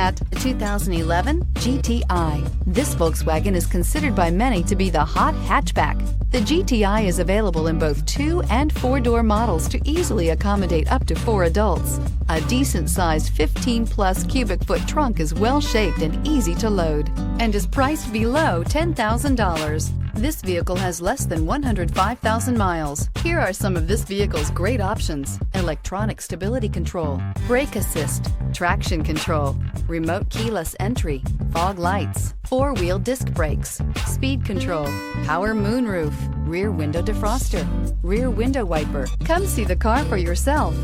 at the 2011 GTI. This Volkswagen is considered by many to be the hot hatchback. The GTI is available in both 2- and 4-door models to easily accommodate up to 4 adults. A decent-sized 15-plus cubic foot trunk is well-shaped and easy to load and is priced below $10,000. This vehicle has less than 105,000 miles. Here are some of this vehicle's great options: electronic stability control, brake assist, traction control, remote keyless entry, fog lights, 4-wheel disc brakes, speed control, power moonroof, rear window defroster, rear window wiper. Come see the car for yourself.